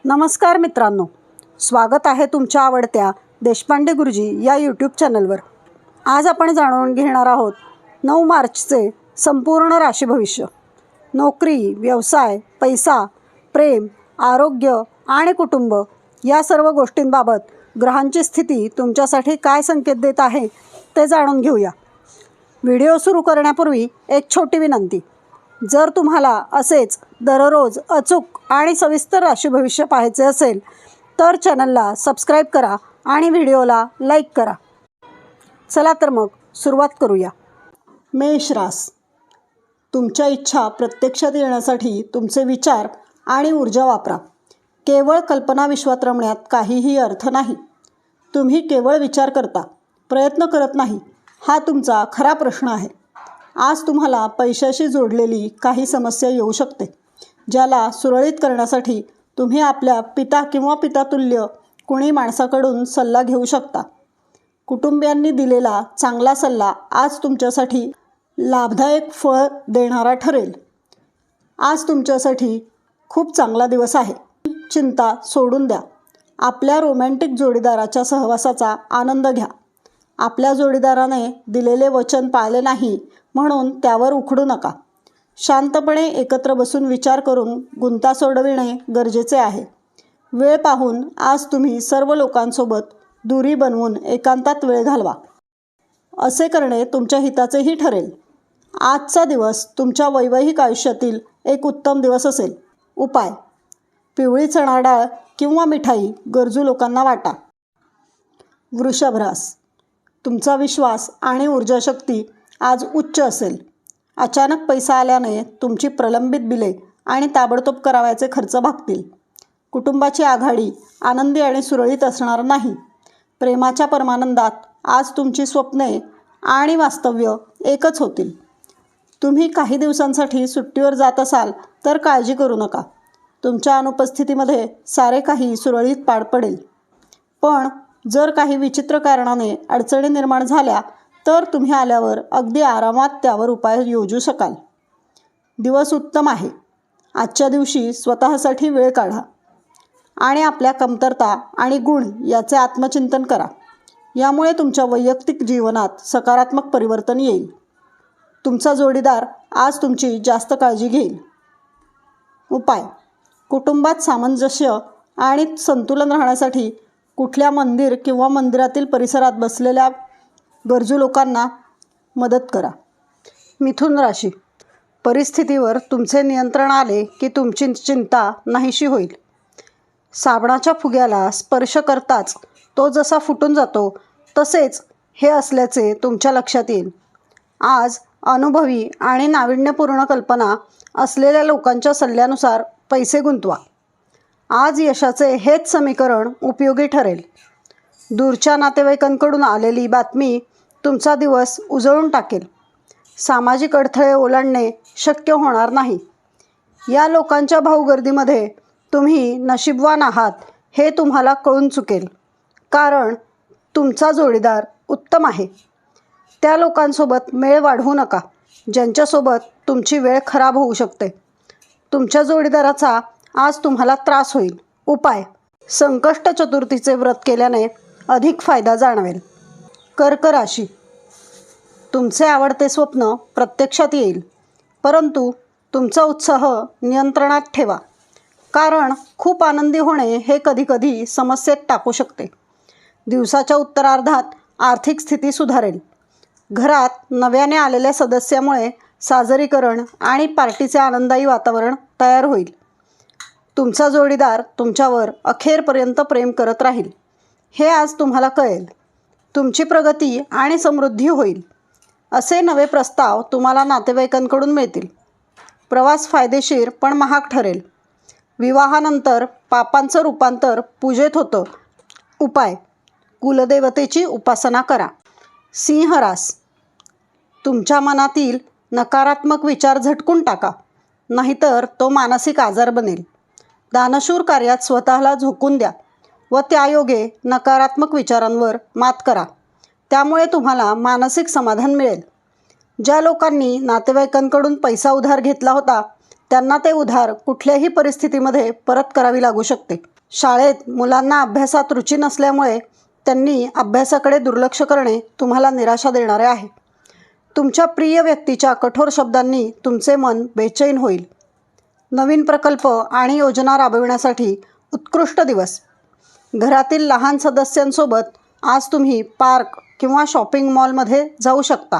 नमस्कार मित्रांनो, स्वागत आहे तुमच्या आवडत्या देशपांडे गुरुजी या यूट्यूब चॅनलवर। आज आपण जाणून घेणार आहोत 9 मार्चचे संपूर्ण राशी भविष्य। नोकरी, व्यवसाय, पैसा, प्रेम, आरोग्य आणि कुटुंब या सर्व गोष्टींबाबत ग्रहांची स्थिती तुमच्यासाठी काय संकेत देत आहे ते जाणून घेऊया। व्हिडिओ सुरू करण्यापूर्वी एक छोटी विनंती, जर तुम्हाला असेच दररोज अचूक आणि सविस्तर राशी भविष्य पाहायचे असेल तर चॅनलला सबस्क्राईब करा आणि व्हिडिओला लाईक करा। चला तर मग सुरुवात करूया। मेष रास, तुमच्या इच्छा प्रत्यक्षात येण्यासाठी तुमचे विचार आणि ऊर्जा वापरा। केवळ कल्पना विश्वात रमण्यात काहीही अर्थ नाही। तुम्ही केवळ विचार करता, प्रयत्न करत नाही, हा तुमचा खरा प्रश्न आहे। आज तुम्हाला पैशाशी जोडलेली काही समस्या येऊ शकते, ज्याला सुरळीत करण्यासाठी तुम्ही आपल्या पिता किंवा पितातुल्य कुणी माणसाकडून सल्ला घेऊ शकता। कुटुंबियांनी दिलेला चांगला सल्ला आज तुमच्यासाठी लाभदायक फळ देणारा ठरेल। आज तुमच्यासाठी खूप चांगला दिवस आहे। चिंता सोडून द्या, आपल्या रोमॅन्टिक जोडीदाराच्या सहवासाचा आनंद घ्या। आपल्या जोडीदाराने दिलेले वचन पाळले नाही म्हणून त्यावर उखडू नका। शांतपणे एकत्र बसून विचार करून गुंता सोडविणे गरजेचे आहे। वेळ पाहून आज तुम्ही सर्व लोकांसोबत दूरी बनवून एकांतात वेळ घालवा। असे करणे तुमच्या हिताचेही ठरेल। आजचा दिवस तुमच्या वैवाहिक आयुष्यातील एक उत्तम दिवस असेल। उपाय: पिवळी चणा डाळ किंवा मिठाई गरजू लोकांना वाटा। वृषभ रास, तुमचा विश्वास आणि ऊर्जाशक्ती आज उच्च असेल। अचानक पैसा आल्याने तुमची प्रलंबित बिले आणि ताबडतोब करावयाचे खर्च भागतील। कुटुंबाची आघाडी आनंदी आणि सुरळीत असणार नाही। प्रेमाच्या परमानंदात आज तुमची स्वप्ने आणि वास्तव्य एकच होतील। तुम्ही काही दिवसांसाठी सुट्टीवर जात असाल तर काळजी करू नका। तुमच्या अनुपस्थितीमध्ये सारे काही सुरळीत पार पडेल। पण जर काही विचित्र कारणाने अडचणी निर्माण झाल्या तर तुम्ही आल्यावर अगदी आरामात त्यावर उपाय योजू शकाल। दिवस उत्तम आहे। आजच्या दिवशी स्वतःसाठी वेळ काढा आणि आपल्या कमतरता आणि गुण याचे आत्मचिंतन करा। यामुळे तुमच्या वैयक्तिक जीवनात सकारात्मक परिवर्तन येईल। तुमचा जोडीदार आज तुमची जास्त काळजी घेईल। उपाय: कुटुंबात सामंजस्य आणि संतुलन राहण्यासाठी कुठल्या मंदिर किंवा मंदिरातील परिसरात बसलेल्या गरजू लोकांना मदत करा। मिथुन राशी, परिस्थितीवर तुमचे नियंत्रण आले की तुमची चिंता नाहीशी होईल। साबणाच्या फुग्याला स्पर्श करताच तो जसा फुटून जातो तसेच हे असल्याचे तुमच्या लक्षात येईल। आज अनुभवी आणि नाविन्यपूर्ण कल्पना असलेल्या लोकांच्या सल्ल्यानुसार पैसे गुंतवा। आज यशाचे हेच समीकरण उपयोगी ठरेल। दूरच्या नातेवाईकांकडून आलेली बातमी तुमचा दिवस उजळून टाकेल। सामाजिक अडथळे ओलांडणे शक्य होणार नाही। या लोकांच्या भाऊगर्दीमध्ये तुम्ही नशीबवान आहात हे तुम्हाला कळून चुकेल, कारण तुमचा जोडीदार उत्तम आहे। त्या लोकांसोबत मेळ वाढवू नका ज्यांच्यासोबत तुमची वेळ खराब होऊ शकते। तुमच्या जोडीदाराचा आज तुम्हाला त्रास होईल। उपाय: संकष्ट चतुर्थीचे व्रत केल्याने अधिक फायदा जाणवेल। कर्क राशी, तुमचे आवडते स्वप्न प्रत्यक्षात येईल, परंतु तुमचा उत्साह नियंत्रणात ठेवा, कारण खूप आनंदी होणे हे कधीकधी समस्येत टाकू शकते। दिवसाच्या उत्तरार्धात आर्थिक स्थिती सुधारेल। घरात नव्याने आलेल्या सदस्यामुळे साजरीकरण आणि पार्टीचे आनंदायी वातावरण तयार होईल। तुमचा जोडीदार तुमच्यावर अखेरपर्यंत प्रेम करत राहील हे आज तुम्हाला कळेल। तुमची प्रगती आणि समृद्धी होईल। असे नवे प्रस्ताव तुम्हाला नातेवाईकांकडून मिळतील। प्रवास फायदेशीर पण महाग ठरेल। विवाहानंतर पापांचं रूपांतर पूजेत होतं। उपाय: कुलदेवतेची उपासना करा। सिंह रास, तुमच्या मनातील नकारात्मक विचार झटकून टाका, नाहीतर तो मानसिक आजार बनेल। दानशूर कार्यात स्वतःला झोकून द्या व त्यायोगे नकारात्मक विचारांवर मात करा। त्यामुळे तुम्हाला मानसिक समाधान मिळेल। ज्या लोकांनी नातेवाईकांकडून पैसा उधार घेतला होता त्यांना ते उधार कुठल्याही परिस्थितीमध्ये परत करावी लागू शकते। शाळेत मुलांना अभ्यासात रुची नसल्यामुळे त्यांनी अभ्यासाकडे दुर्लक्ष करणे तुम्हाला निराशा देणारे आहे. तुमच्या प्रिय व्यक्तीच्या कठोर शब्दांनी तुमचे मन बेचैन होईल. नवीन प्रकल्प आणि योजना राबविण्यासाठी उत्कृष्ट दिवस. घरातील लहान सदस्यांसोबत आज तुम्ही पार्क किंवा शॉपिंग मॉलमध्ये जाऊ शकता.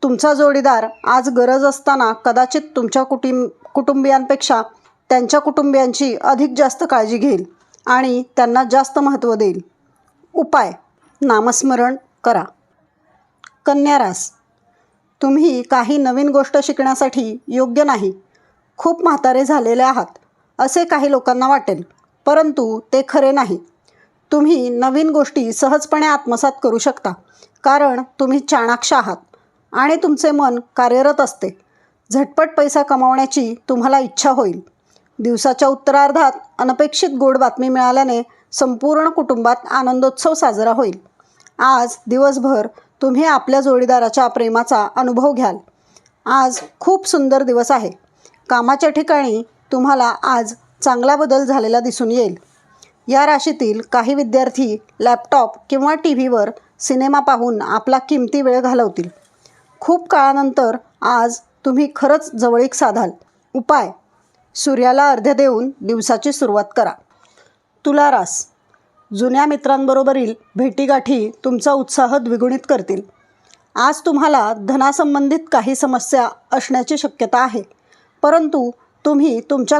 तुमचा जोडीदार आज गरज असताना कदाचित तुमच्या कुटुंबियांपेक्षा त्यांच्या कुटुंबियांची अधिक जास्त काळजी घेईल आणि त्यांना जास्त महत्त्व देईल. उपाय: नामस्मरण करा. कन्या रास. तुम्ही काही नवीन गोष्ट शिकण्यासाठी योग्य नाही, खूप म्हातारे झालेले आहात असे काही लोकांना वाटेल, परंतु ते खरे नाही. तुम्ही नवीन गोष्टी सहजपणे आत्मसात करू शकता, कारण तुम्ही चाणाक्ष आहात आणि तुमचे मन कार्यरत असते. झटपट पैसा कमावण्याची तुम्हाला इच्छा होईल. दिवसाच्या उत्तरार्धात अनपेक्षित गोड बातमी मिळाल्याने संपूर्ण कुटुंबात आनंदोत्सव साजरा होईल. आज दिवसभर तुम्ही आपल्या जोडीदाराच्या प्रेमाचा अनुभव घ्याल. आज खूप सुंदर दिवस आहे. कामाच्या ठिकाणी तुम्हाला आज चांगला बदल झालेला दिसून येईल. या राशीतील काही विद्यार्थी लॅपटॉप किंवा टी व्हीवर सिनेमा पाहून आपला किमती वेळ घालवतील. खूप काळानंतर आज तुम्ही खरंच जवळीक साधाल. उपाय: सूर्याला अर्घ्य देऊन दिवसाची सुरुवात करा. तुला रास. जुन्या मित्रांबरोबरील भेटीगाठी तुमचा उत्साह द्विगुणित करतील. आज तुम्हाला धनासंबंधित काही समस्या असण्याची शक्यता आहे, परंतु तुम्ही तुमच्या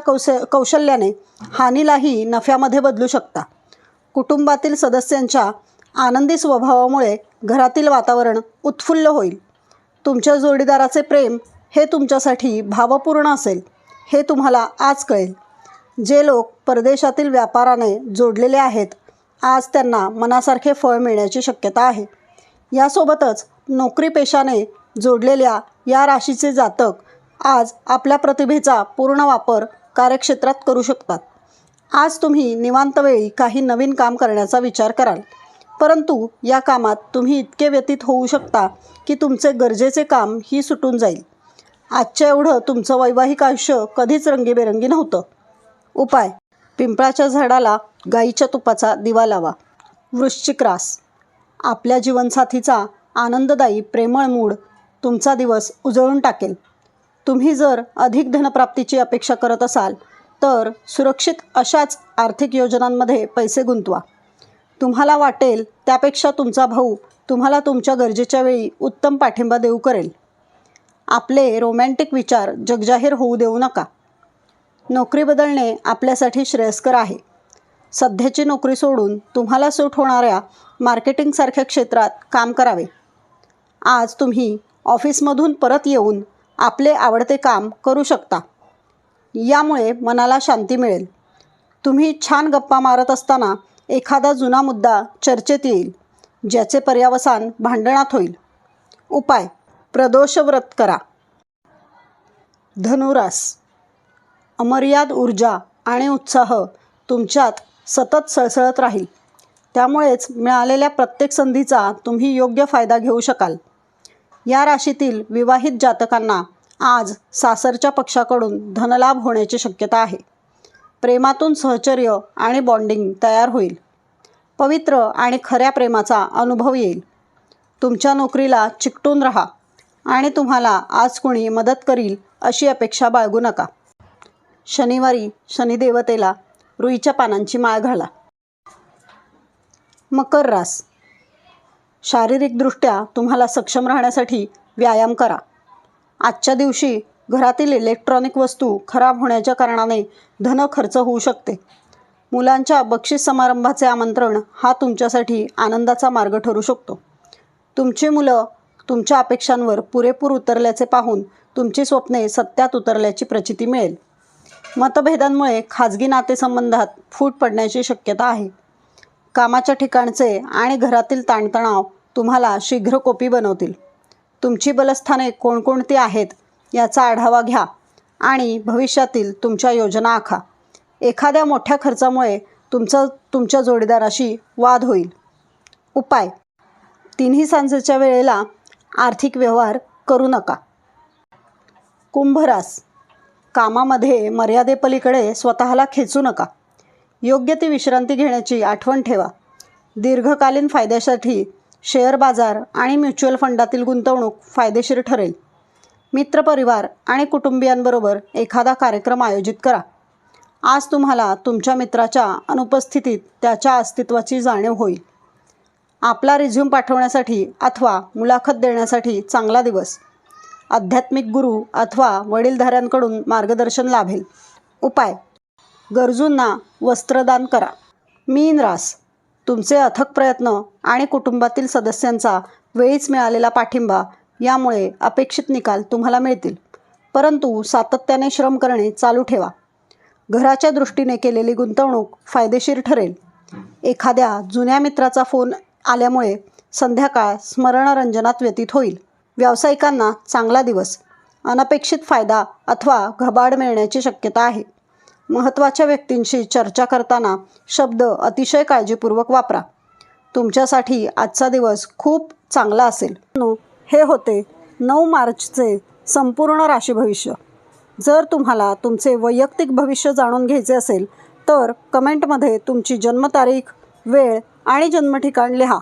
कौशल्याने हानीलाही नफ्यामध्ये बदलू शकता. कुटुंबातील सदस्यांच्या आनंदी स्वभावामुळे घरातील वातावरण उत्फुल्ल होईल. तुमच्या जोडीदाराचे प्रेम हे तुमच्यासाठी भावपूर्ण असेल हे तुम्हाला आज कळेल. जे लोक परदेशातील व्यापाराने जोडलेले आहेत, आज त्यांना मनासारखे फळ मिळण्याची शक्यता आहे. यासोबतच नोकरी पेशाने जोडलेल्या या राशीचे जातक आज आपल्या प्रतिभेचा पूर्ण वापर कार्यक्षेत्रात करू शकतात. आज तुम्ही निवांत वेळी काही नवीन काम करण्याचा विचार कराल, परंतु या कामात तुम्ही इतके व्यतीत होऊ शकता की तुमचे गरजेचे काम ही सुटून जाईल. आजच्या एवढं तुमचं वैवाहिक आयुष्य कधीच रंगीबेरंगी नव्हतं. उपाय: पिंपळाच्या झाडाला गाईच्या तुपाचा दिवा लावा. वृश्चिक रास. आपल्या जीवनसाथीचा आनंददायी प्रेमळ मूड तुमचा दिवस उजळून टाकेल. तुम्ही जर अधिक धनप्राप्तीची अपेक्षा करत असाल तर सुरक्षित अशाच आर्थिक योजनांमध्ये पैसे गुंतवा. तुम्हाला वाटेल त्यापेक्षा तुमचा भाऊ तुम्हाला तुमच्या गरजेच्या वेळी उत्तम पाठिंबा देऊ करेल. आपले रोमॅन्टिक विचार जगजाहीर होऊ देऊ नका. नोकरी बदलणे आपल्यासाठी श्रेयस्कर आहे. सध्याची नोकरी सोडून तुम्हाला सूट होणाऱ्या मार्केटिंगसारख्या क्षेत्रात काम करावे. आज तुम्ही ऑफिसमधून परत येऊन आपले आवडते काम करू शकता. यामुळे मनाला शांती मिळेल. तुम्ही छान गप्पा मारत असताना एखादा जुना मुद्दा चर्चेत येईल, ज्याचे पर्यावसान भांडणात होईल. उपाय: प्रदोष व्रत करा. धनुरास. अमर्याद ऊर्जा आणि उत्साह तुमच्यात सतत सळसळत राहील. त्यामुळेच मिळालेल्या प्रत्येक संधीचा तुम्ही योग्य फायदा घेऊ शकाल. या राशीतील विवाहित जातकांना आज सासरच्या पक्षाकडून धनलाभ होण्याची शक्यता आहे. प्रेमातून सहचर्य आणि बॉन्डिंग तयार होईल. पवित्र आणि खऱ्या प्रेमाचा अनुभव येईल. तुमच्या नोकरीला चिकटून राहा आणि तुम्हाला आज कोणी मदत करील अशी अपेक्षा बाळगू नका. शनिवारी शनिदेवतेला रुईच्या पानांची माळ घाला. मकर रास. शारीरिकदृष्ट्या तुम्हाला सक्षम राहण्यासाठी व्यायाम करा. आजच्या दिवशी घरातील इलेक्ट्रॉनिक वस्तू खराब होण्याच्या कारणाने धन खर्च होऊ शकते. मुलांच्या बक्षीस समारंभाचे आमंत्रण हा तुमच्यासाठी आनंदाचा मार्ग ठरू शकतो. तुमची मुलं तुमच्या अपेक्षांवर पुरेपूर उतरल्याचे पाहून तुमची स्वप्ने सत्यात उतरल्याची प्रचिती मिळेल. मतभेदांमुळे खाजगी नातेसंबंधात फूट पडण्याची शक्यता आहे. कामाच्या ठिकाणचे आणि घरातील ताणतणाव तुम्हाला शीघ्रकोपी बनवतील. तुमची बलस्थाने कोणकोणती आहेत याचा आढावा घ्या आणि भविष्यातील तुमच्या योजना आखा. एखाद्या मोठ्या खर्चामुळे तुमच्या जोडीदाराशी वाद होईल. उपाय: तिन्ही सांजेच्या वेळेला आर्थिक व्यवहार करू नका. कुंभ रास. कामामध्ये मर्यादेपलीकडे स्वतःला खेचू नका. योग्य ती विश्रांती घेण्याची आठवण ठेवा. दीर्घकालीन फायद्यासाठी शेअर बाजार आणि म्युच्युअल फंडातील गुंतवणूक फायदेशीर ठरेल. मित्रपरिवार आणि कुटुंबियांबरोबर एखादा कार्यक्रम आयोजित करा. आज तुम्हाला तुमच्या मित्राच्या अनुपस्थितीत त्याच्या अस्तित्वाची जाणीव होईल. आपला रिझ्यूम पाठवण्यासाठी अथवा मुलाखत देण्यासाठी चांगला दिवस. आध्यात्मिक गुरु अथवा वडीलधाऱ्यांकडून मार्गदर्शन लाभेल. उपाय: गरजूंना वस्त्रदान करा. मीन रास, तुमचे अथक प्रयत्न आणि कुटुंबातील सदस्यांचा वेळीच मिळालेला पाठिंबा यामुळे अपेक्षित निकाल तुम्हाला मिळतील. परंतु सातत्याने श्रम करणे चालू ठेवा. घराच्या दृष्टीने केलेली गुंतवणूक फायदेशीर ठरेल. एखाद्या जुन्या मित्राचा फोन आल्यामुळे संध्याकाळ स्मरणरंजनात व्यतीत होईल. व्यावसायिकांना चांगला दिवस. अनपेक्षित फायदा अथवा घबाड मिळण्याची शक्यता आहे. महत्त्वाच्या व्यक्तींशी चर्चा करताना शब्द अतिशय काळजीपूर्वक वापरा. तुमच्यासाठी आजचा दिवस खूप चांगला असेल. हे होते 9 मार्चचे संपूर्ण राशी भविष्य. जर तुम्हाला तुमचे वैयक्तिक भविष्य जाणून घ्यायचे असेल तर कमेंटमध्ये तुमची जन्मतारीख, वेळ आणि जन्मठिकाण लिहा.